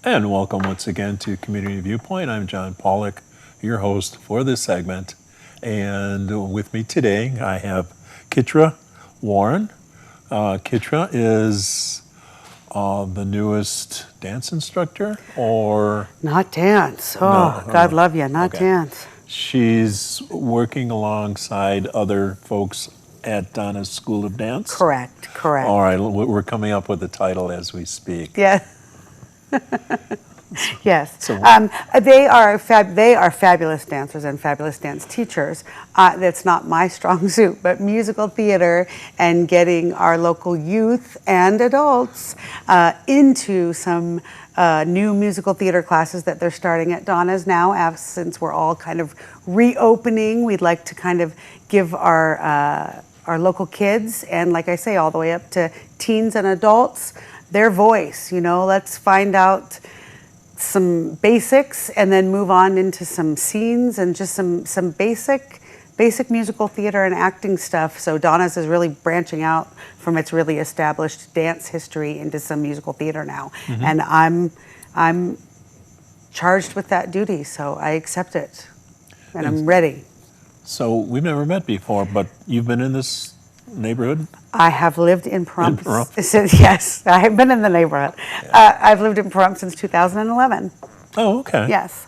And welcome once again to Community Viewpoint. I'm John Pawlak, your host for this segment. And with me today, I have Kittra Warren. Kittra is the newest dance instructor, or? Not dance. Oh, No, God love you, not okay. dance. She's working alongside other folks at Donna's School of Dance. Correct. All right, we're coming up with the title as we speak. Yeah. Yes. So- They are fabulous dancers and fabulous dance teachers. That's not my strong suit, but musical theater and getting our local youth and adults into some new musical theater classes that they're starting at Donna's now. Since we're all kind of reopening, we'd like to kind of give our local kids, and like I say, all the way up to teens and adults, their voice. Let's find out some basics and then move on into some scenes and just some basic musical theater and acting stuff. So Donna's is really branching out from its really established dance history into some musical theater now. Mm-hmm. And I'm charged with that duty, so I accept it. And I'm ready. So we've never met before, but you've been in this neighborhood? I have lived in Pahrump. In Pahrump? Yes, I have been in the neighborhood. Yeah. I've lived in Pahrump since 2011. Oh, okay. Yes.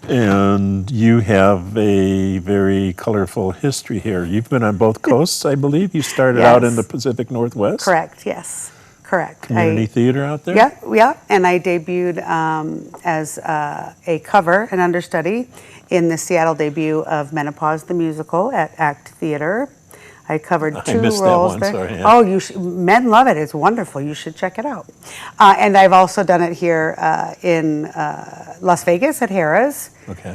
And you have a very colorful history here. You've been on both coasts, I believe. You started out in the Pacific Northwest? Correct, yes. Correct. Community theater out there? Yeah. And I debuted as a cover, an understudy, in the Seattle debut of Menopause the Musical at ACT Theater. I covered two roles that one, there. sorry, yeah. Oh, men love it. It's wonderful. You should check it out. And I've also done it here in Las Vegas at Harrah's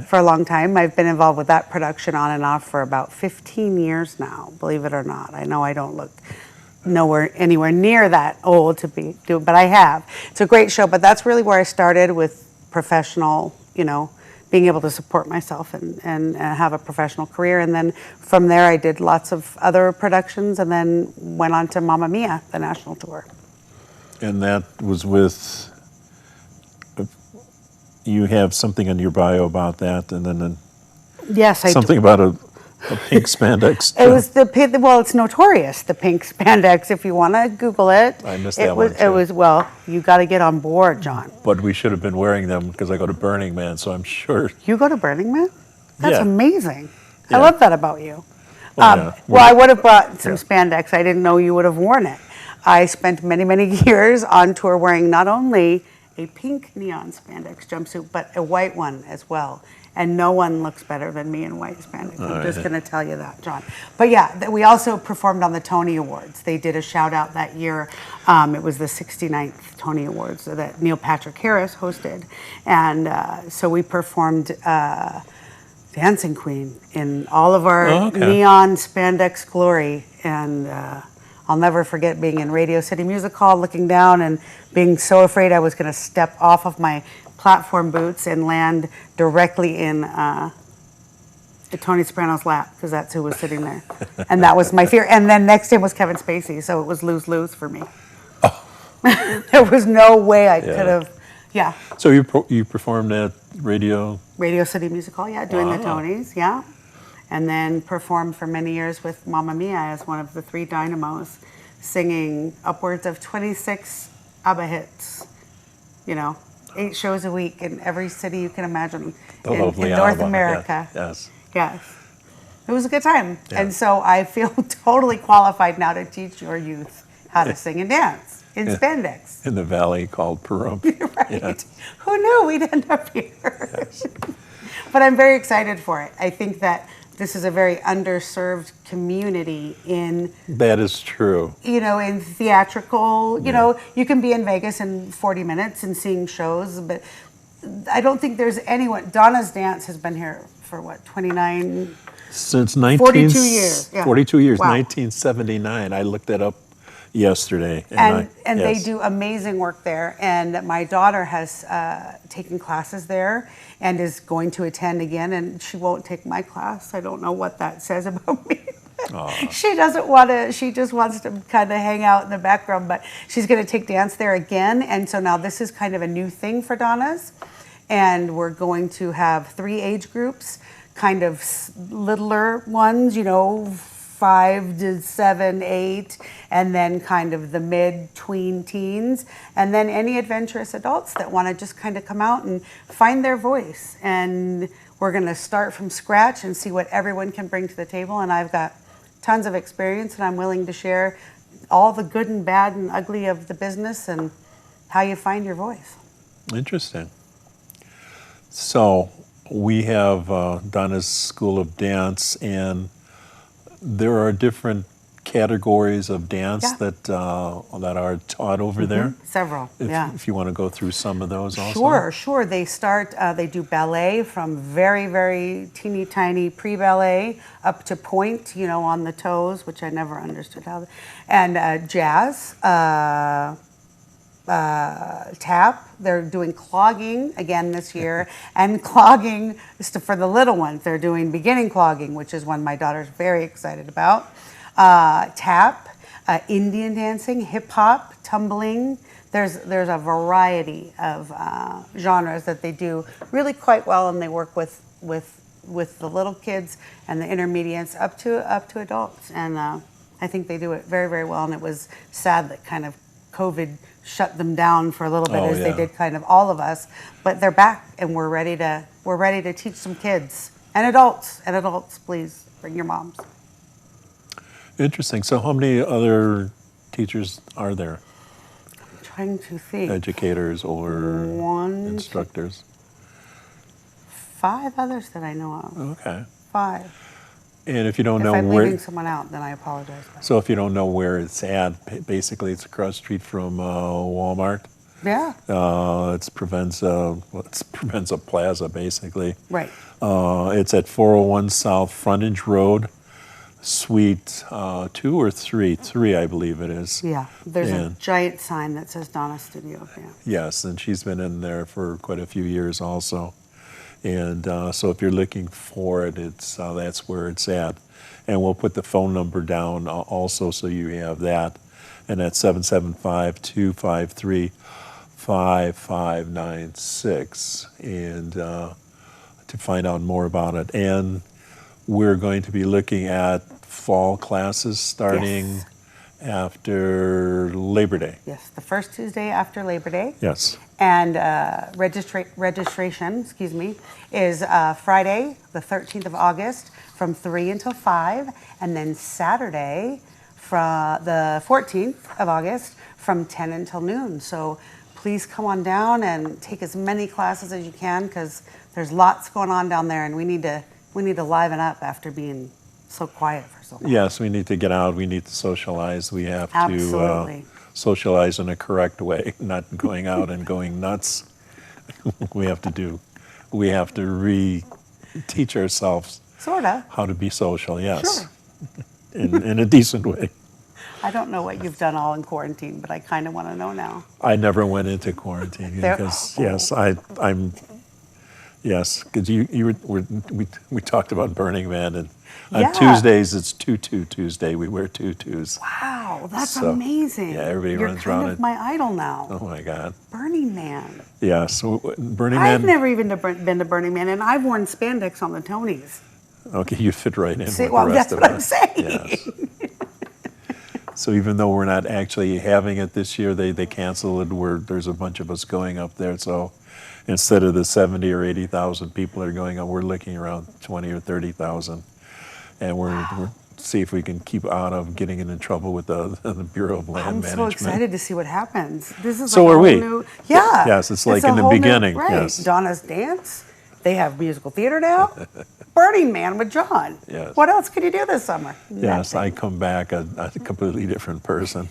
for a long time. I've been involved with that production on and off for about 15 years now, believe it or not. I know I don't look anywhere near that old to be doing, but I have. It's a great show, but that's really where I started with professional, being able to support myself and have a professional career. And then from there, I did lots of other productions and then went on to Mamma Mia, the national tour. And that was with, you have something in your bio about that, and then Yes, I something about a pink spandex. It was it's notorious, the pink spandex, if you want to Google it. I missed that one, too. It was, you got to get on board, John. But we should have been wearing them because I go to Burning Man, so I'm sure. You go to Burning Man? That's Yeah. amazing. Yeah. I love that about you. Yeah. I would have brought some spandex. I didn't know you would have worn it. I spent many, many years on tour wearing not only a pink neon spandex jumpsuit, but a white one as well. And no one looks better than me in white spandex. I'm just going to tell you that, John. But yeah, we also performed on the Tony Awards. They did a shout out that year. It was the 69th Tony Awards that Neil Patrick Harris hosted. And so we performed Dancing Queen in all of our neon spandex glory. And I'll never forget being in Radio City Music Hall, looking down and being so afraid I was going to step off of my platform boots and land directly in Tony Soprano's lap, because that's who was sitting there. And that was my fear. And then next to him was Kevin Spacey, so it was lose-lose for me. Oh. There was no way I could have, So you performed at Radio City Music Hall, doing the Tonys, And then performed for many years with Mamma Mia as one of the three dynamos, singing upwards of 26 ABBA hits, 8 shows a week in every city you can imagine in North America. Yes. It was a good time. Yeah. And so I feel totally qualified now to teach your youth how to sing and dance in spandex. In the valley called Pahrump. Right. Yeah. Who knew we'd end up here? Yes. But I'm very excited for it. I think that this is a very underserved community in... That is true. In theatrical, you can be in Vegas in 40 minutes and seeing shows, but I don't think there's anyone... Donna's Dance has been here for 29... Since 42 years. Yeah. 42 years, Wow. 1979. I looked that up yesterday. And they do amazing work there. And my daughter has taken classes there and is going to attend again, and she won't take my class. I don't know what that says about me. She doesn't want to, she just wants to kind of hang out in the background, but she's going to take dance there again. And so now this is kind of a new thing for Donna's. And we're going to have 3 age groups, kind of littler ones, 5 to 7, 8, and then kind of the mid-tween teens, and then any adventurous adults that want to just kind of come out and find their voice. And we're going to start from scratch and see what everyone can bring to the table. And I've got tons of experience, and I'm willing to share all the good and bad and ugly of the business and how you find your voice. Interesting. So we have Donna's School of Dance, and there are different categories of dance that are taught over there. Several, If you want to go through some of those also. Sure. They start, they do ballet from very, very teeny tiny pre-ballet up to point, on the toes, which I never understood how. And jazz, tap. They're doing clogging again this year, and clogging for the little ones. They're doing beginning clogging, which is one my daughter's very excited about. Tap, Indian dancing, hip hop, tumbling. There's a variety of genres that they do really quite well, and they work with the little kids and the intermediates up to adults. And I think they do it very, very well. And it was sad that kind of COVID shut them down for a little bit, as they did kind of all of us. But they're back, and we're ready to teach some kids and adults. And adults, please bring your moms. Interesting. So how many other teachers are there? I'm trying to think. Educators or instructors? 5 others that I know of. Okay. 5. And if you don't know if I'm where, leaving someone out, then I apologize. so if you don't know where it's at, basically it's across the street from Walmart. Yeah. It's Provenza Plaza, basically. Right. It's at 401 South Frontage Road, Suite 2 or 3? 3, I believe it is. Yeah. There's a giant sign that says Donna Studio of Dance. Yes, and she's been in there for quite a few years also. And so if you're looking for it, that's where it's at. And we'll put the phone number down also so you have that. And that's 775-253-5596. And to find out more about it. And we're going to be looking at fall classes starting after Labor Day. Yes, the first Tuesday after Labor Day. Yes. And registration, is Friday, the 13th of August, from 3 until 5, and then Saturday, from the 14th of August, from 10 until noon. So please come on down and take as many classes as you can, because there's lots going on down there, and we need to liven up after being so quiet for so long. Yes, we need to get out. We need to socialize. We have Absolutely. to socialize in a correct way, not going out and going nuts. We have to re-teach ourselves Sorta. how to be social. Yes, Sure. in a decent way. I don't know what you've done all in quarantine, but I kind of want to know now. I never went into quarantine because because we talked about Burning Man, and on Tuesdays it's Tutu Tuesday. We wear tutus. Wow, that's amazing. Yeah, everybody You're runs kind around of my idol now. Oh my God. Burning Man. Yeah, so Burning Man. I've never even been to Burning Man, and I've worn spandex on the Tonys. Okay, you fit right in with the Well, rest that's of what I'm us. saying. Yes. So even though we're not actually having it this year, they canceled it. There's a bunch of us going up there. So instead of the 70 or 80,000 people that are going up, we're looking around 20 or 30,000. And we're see if we can keep out of getting into trouble with the Bureau of Land Management. I'm so excited to see what happens. This is So like are a we. whole new, yeah. Yes, it's like a in the whole new- beginning, right. yes. Donna's Dance. They have musical theater now. Burning Man with John. Yes. What else could you do this summer? Yes, Nothing. I come back a completely different person.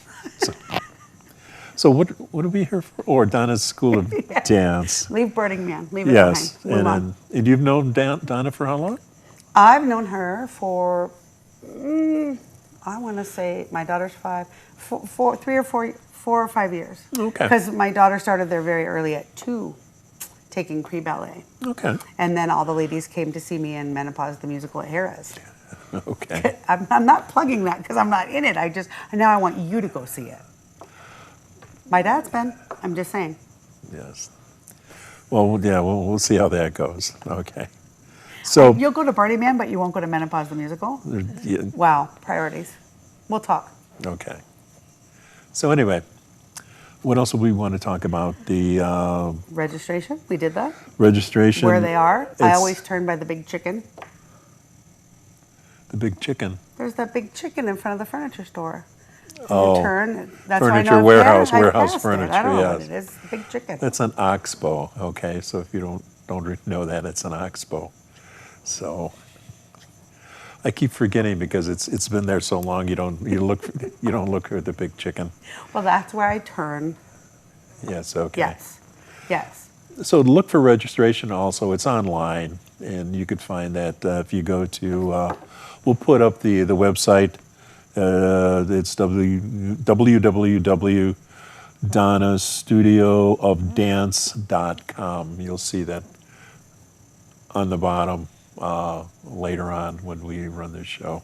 So what are we here for? Or Donna's School of Dance. Leave Burning Man. Leave it Yes, behind. Move on. and you've known Donna for how long? I've known her for, I want to say my daughter's 5, 4 or 5 years. Okay. Because my daughter started there very early at 2, taking pre-ballet. Okay. And then all the ladies came to see me in Menopause the Musical at Harrah's. Okay. I'm not plugging that because I'm not in it. Now I want you to go see it. My dad's been. I'm just saying. Yes. Well, yeah, we'll see how that goes. Okay. So, You'll go to Burning Man, but you won't go to Menopause the Musical? yeah, Wow, priorities. We'll talk. okay. So anyway, what else do we want to talk about? The Registration, we did that. registration. Where they are. I It's always turn by the big chicken. the big chicken. There's that big chicken in front of the furniture store. And Oh, you turn. That's furniture why I know warehouse, I warehouse passed furniture, It. I don't know yes. what it is. Big chicken. That's an oxbow. Okay, so if you don't know that, it's an oxbow. So I keep forgetting because it's been there so long. You don't look for the big chicken. Well, that's where I turn. Yes. Okay. Yes. Yes. So look for registration also. It's online, and you could find that if you go to, we'll put up the website. It's www.donnastudioofdance.com. You'll see that on the bottom later on when we run this show.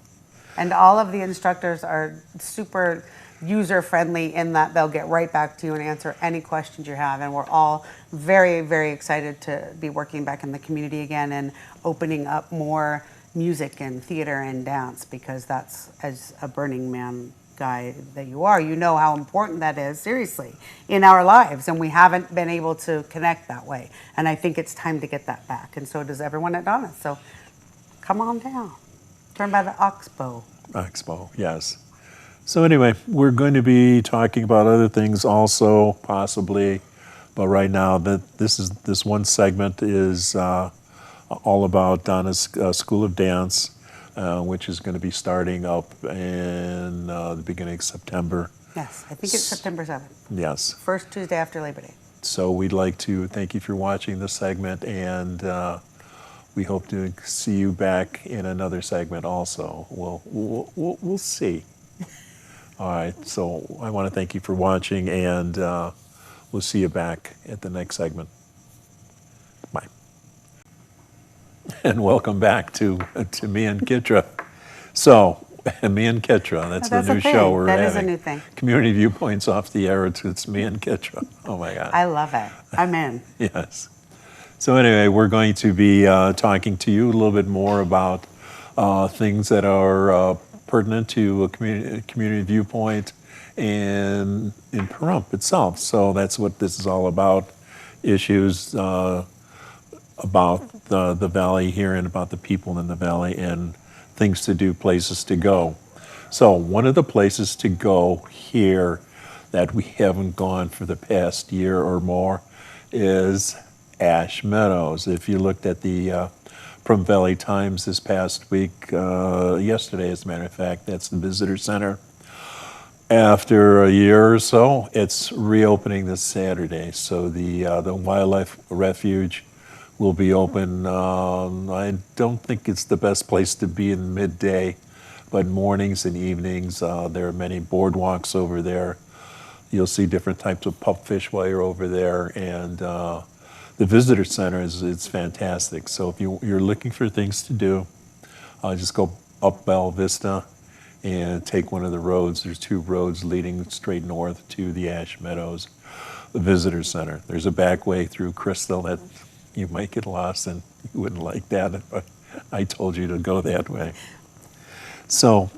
And all of the instructors are super user-friendly in that they'll get right back to you and answer any questions you have. And we're all very, very excited to be working back in the community again and opening up more music and theater and dance, because that's, as a Burning Man guy that you are, you know how important that is, seriously, in our lives. And we haven't been able to connect that way. And I think it's time to get that back. And so does everyone at Donna. So come on down. Turn by the Oxbow. Oxbow, yes. So anyway, we're going to be talking about other things also, possibly, but right now this one segment is all about Donna's School of Dance, which is going to be starting up in the beginning of September. Yes, I think it's September 7th. Yes. First Tuesday after Labor Day. So we'd like to thank you for watching this segment, and we hope to see you back in another segment also. We'll see. All right, so I want to thank you for watching, and we'll see you back at the next segment. Bye. And welcome back to me and Kittra. So, me and Kittra, that's the new show we're having. That is a new thing. Community Viewpoints off the air, it's me and Kittra. Oh my God. I love it. I'm in. Yes. So anyway, we're going to be talking to you a little bit more about things that are pertinent to a community viewpoint and in Pahrump itself. So that's what this is all about, issues about the valley here and about the people in the valley and things to do, places to go. So one of the places to go here that we haven't gone for the past year or more is Ash Meadows. If you looked at the Pahrump Valley Times this past week, yesterday as a matter of fact, that's the visitor center. After a year or so, it's reopening this Saturday. So the wildlife refuge will be open. I don't think it's the best place to be in midday, but mornings and evenings, there are many boardwalks over there. You'll see different types of pupfish while you're over there, and the visitor center it's fantastic. So if you're looking for things to do, just go up Bell Vista and take one of the roads. There's two roads leading straight north to the Ash Meadows Visitor Center. There's a back way through Crystal that you might get lost, and you wouldn't like that if I told you to go that way. So,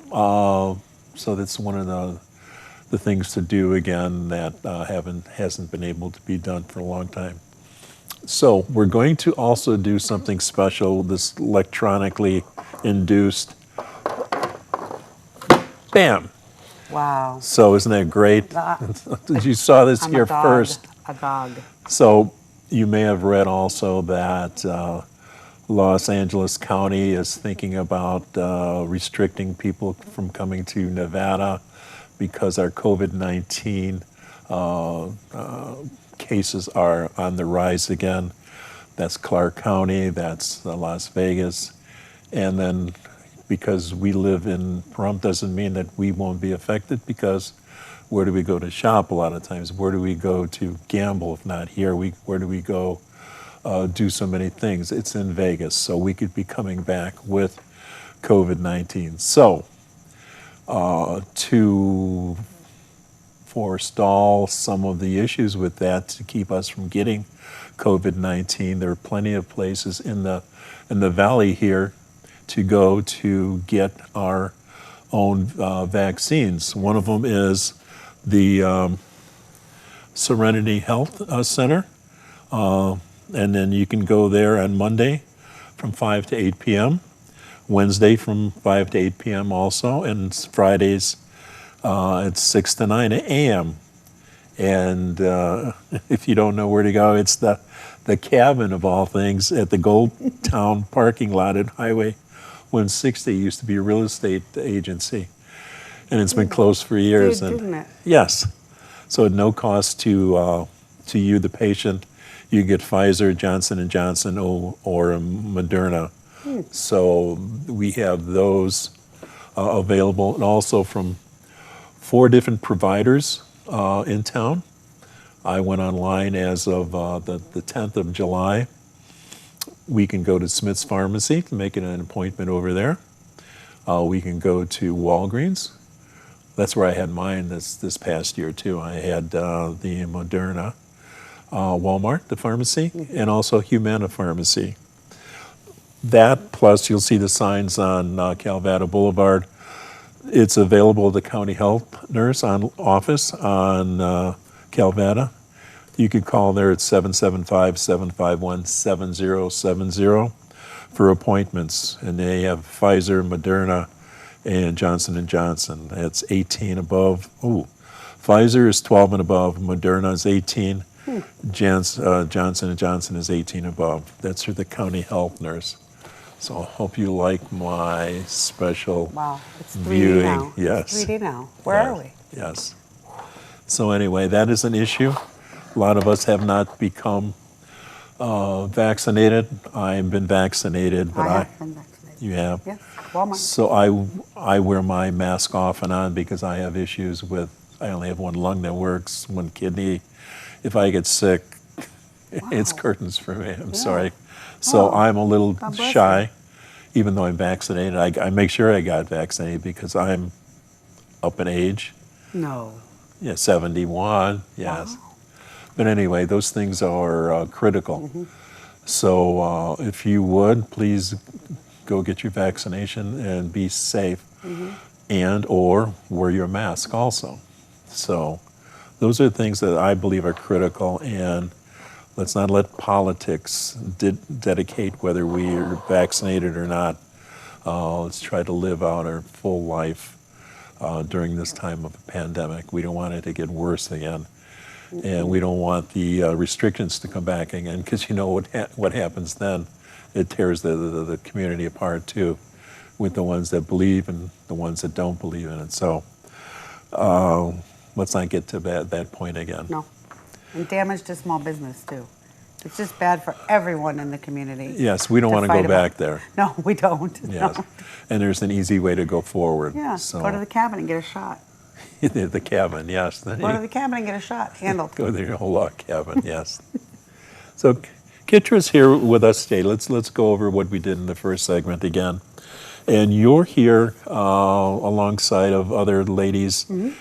so that's one of the things to do again that hasn't been able to be done for a long time. So we're going to also do something special, this electronically induced, bam. Wow. So isn't that great? You saw this here first. Agog. So you may have read also that Los Angeles County is thinking about restricting people from coming to Nevada because our COVID-19 cases are on the rise again. That's Clark County, that's Las Vegas. And then because we live in Pahrump doesn't mean that we won't be affected, because where do we go to shop a lot of times? Where do we go to gamble if not here? Where do we go do so many things? It's in Vegas. So we could be coming back with COVID-19. So, to forestall some of the issues with that, to keep us from getting COVID-19, there are plenty of places in the valley here to go to get our own vaccines. One of them is the Serenity Health Center, and then you can go there on Monday from 5 to 8 p.m., Wednesday from 5 to 8 p.m. also, and Fridays it's 6 to 9 a.m. And if you don't know where to go, it's the cabin of all things at the Gold Town parking lot at Highway 160. It used to be a real estate agency, and it's been closed for years. Didn't it? Yes, so at no cost to you, the patient, you get Pfizer, Johnson & Johnson, or Moderna. So we have those available, and also from 4 different providers in town. I went online as of the 10th of July. We can go to Smith's Pharmacy to make an appointment over there. We can go to Walgreens. That's where I had mine this past year too. I had the Moderna. Walmart, the pharmacy, and also Humana Pharmacy. That, plus you'll see the signs on Calvada Boulevard. It's available at the county health nurse office on Calvada. You can call there at 775-751-7070 for appointments. And they have Pfizer, Moderna, and Johnson & Johnson. That's 18 above. Ooh, Pfizer is 12 and above. Moderna is 18. Johnson & Johnson is 18 above. That's for the county health nurse. So I hope you like my special it's 3D viewing. now. Yes. It's 3D now. Where are we? Yes. So anyway, that is an issue. A lot of us have not become vaccinated. I've been vaccinated, but I have been vaccinated. You have? Yes, Walmart. So I wear my mask off and on because I have issues with, I only have one lung that works, one kidney. If I get sick, it's curtains for me. I'm sorry. So I'm a little shy, even though I'm vaccinated. I make sure I got vaccinated because I'm up in age. No. Yeah, 71, yes. Wow. But anyway, those things are critical. So if you would, please go get your vaccination and be safe, and or wear your mask also. So those are things that I believe are critical, and let's not let politics dedicate whether we are vaccinated or not. Let's try to live out our full life during this time of a pandemic. We don't want it to get worse again, and we don't want the restrictions to come back again, because you know what happens then. It tears the community apart too, with the ones that believe and the ones that don't believe in it. So let's not get to that point again. No. And damage to small business too. It's just bad for everyone in the community. Yes, we don't want to go back there. No, we don't. Yes, no. And there's an easy way to go forward. Yeah, so. Go to the cabin and get a shot. The cabin, yes. Go to the cabin and get a shot, handled. Go to the whole log cabin, yes. So Kittra's here with us today. Let's go over what we did in the first segment again. And you're here alongside of other ladies and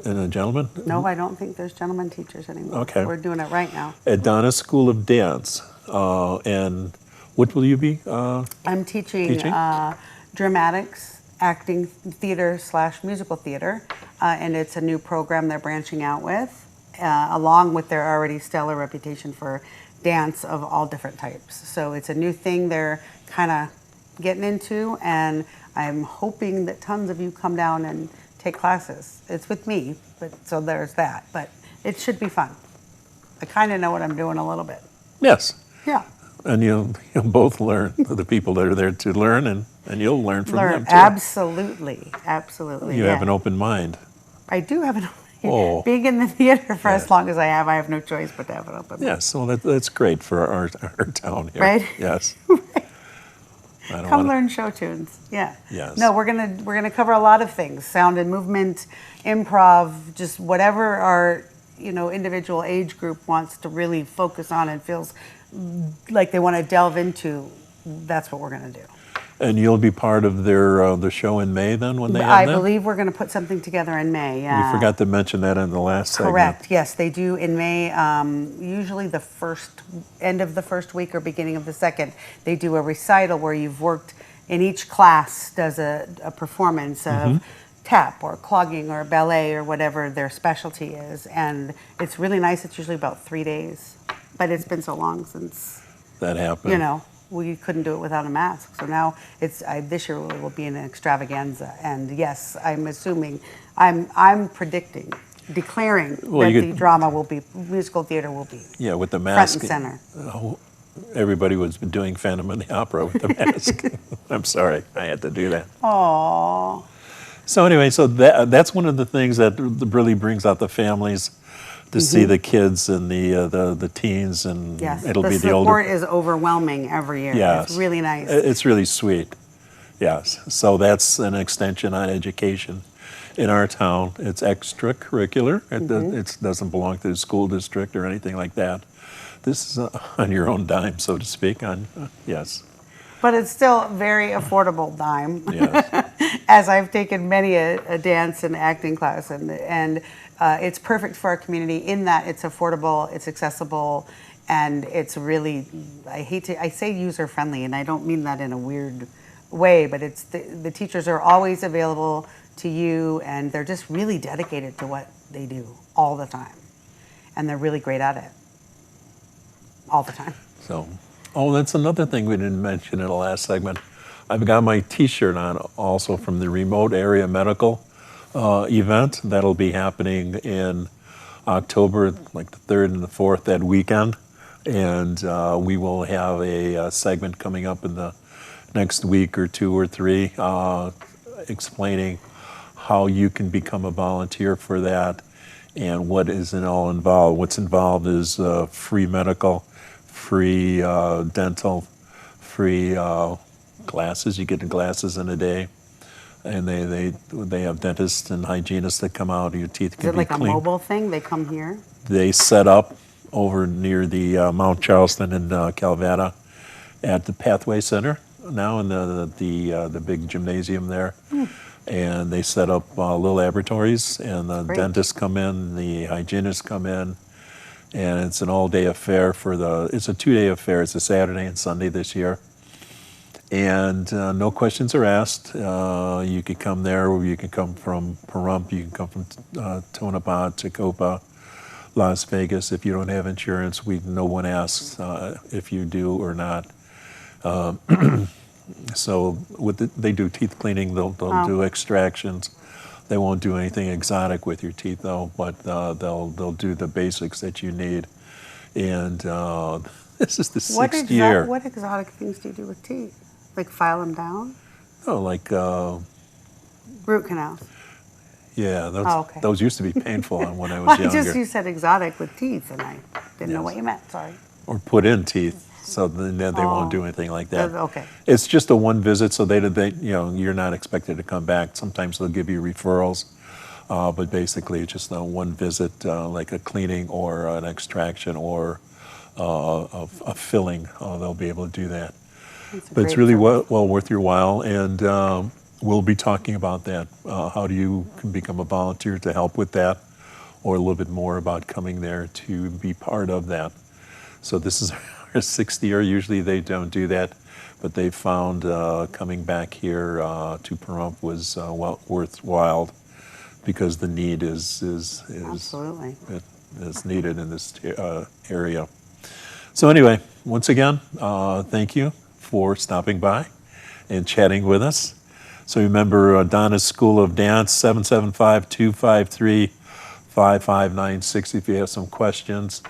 a gentleman? No, I don't think there's gentleman teachers anymore. Okay. We're doing it right now. At Donna School of Dance. And what will you be I'm teaching? Dramatics, acting theater / musical theater. And it's a new program they're branching out with, along with their already stellar reputation for dance of all different types. So it's a new thing they're kind of getting into, and I'm hoping that tons of you come down and take classes. It's with me, so there's that. But it should be fun. I kind of know what I'm doing a little bit. Yes. Yeah. And you'll both learn, the people that are there to learn, and you'll learn from them too. Absolutely. Absolutely. You have an open mind. I do have an open mind. Being in the theater for as long as I have no choice but to have an open mind. Yes, well, that's great for our town here. Right? Yes. Right. Come learn show tunes. Yeah. Yes. No, we're gonna cover a lot of things: sound and movement, improv, just whatever our individual age group wants to really focus on and feels like they want to delve into. That's what we're gonna do. And you'll be part of their the show in May then when they have I that? believe we're going to put something together in May. You forgot to mention that in the last segment. Correct. Yes, they do in May. Usually the end of the first week or beginning of the second, they do a recital where you've worked in each class does a performance of tap or clogging or ballet or whatever their specialty is, and it's really nice. It's usually about 3 days, but it's been so long since That happened. We couldn't do it without a mask. So now this year will be an extravaganza, and yes, I'm assuming, I'm predicting, declaring that the drama will be, musical theater will be with the front mask. and center. Everybody was doing Phantom of the Opera with the mask. I'm sorry, I had to do that. Aww. So anyway, that's one of the things that really brings out the families to see the kids and the teens, and Yes, it'll be the support older. is overwhelming every year. Yes. It's really nice. It's really sweet. Yes. So that's an extension on education in our town. It's extracurricular. It doesn't belong to the school district or anything like that. This is on your own dime, so to speak. Yes. But it's still very affordable dime. Yes. As I've taken many a dance and acting class, and it's perfect for our community in that it's affordable, it's accessible, and it's really, I say user friendly, and I don't mean that in a weird way, but it's the teachers are always available to you, and they're just really dedicated to what they do all the time, and they're really great at it all the time. So, that's another thing we didn't mention in the last segment. I've got my T-shirt on also from the remote area medical event that'll be happening in October, like the 3rd and the 4th, that weekend. And we will have a segment coming up in the next week or 2 or 3 explaining how you can become a volunteer for that and what is all involved. What's involved is free medical, free dental, free glasses. You get the glasses in a day. And they have dentists and hygienists that come out. Your teeth can be cleaned. Is it like a mobile thing? They come here? They set up over near the Mount Charleston in Calvada at the Pathway Center now in the big gymnasium there. And they set up little laboratories, and the dentists come in, the hygienists come in, and it's an all-day affair it's a 2-day affair. It's a Saturday and Sunday this year. And no questions are asked. You could come there, or you can come from Pahrump, you can come from Tonopah, Tecopa, Las Vegas. If you don't have insurance, no one asks if you do or not. So they do teeth cleaning, they'll do extractions. They won't do anything exotic with your teeth though, but they'll do the basics that you need. And this is the sixth year. What exotic things do you do with teeth? Like file them down? Oh, like root canals. Yeah, okay. Those used to be painful when I was younger. You said exotic with teeth, and I didn't know what you meant. Sorry. Or put in teeth, so then they won't do anything like that. Okay. It's just a one visit, so you're not expected to come back. Sometimes they'll give you referrals, but basically it's just a one visit, like a cleaning or an extraction or a filling. They'll be able to do that. But it's really well worth your while, and we'll be talking about that. How do you can become a volunteer to help with that, or a little bit more about coming there to be part of that. So this is our 6th year. Usually they don't do that, but they found coming back here to Pahrump was worthwhile because the need is Absolutely. is needed in this area. So anyway, once again, thank you for stopping by and chatting with us. So remember Donna's School of Dance, 775-253-5596 if you have some questions.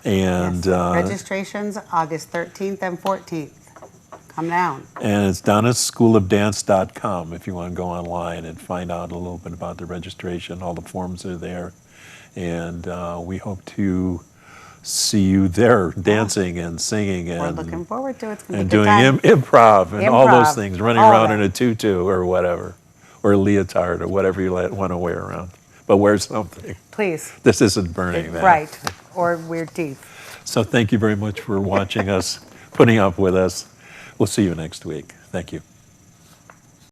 And registrations August 13th and 14th. Come down. And it's donnaschoolofdance.com if you want to go online and find out a little bit about the registration. All the forms are there. And we hope to see you there dancing and singing We're and looking forward to it. It's going and to be a doing good time. improv and all those things, running all around that. in a tutu or whatever, or a leotard or whatever you want to wear around. But wear something. Please. This isn't burning that. Right. Or weird teeth. So thank you very much for watching us, putting up with us. We'll see you next week. Thank you.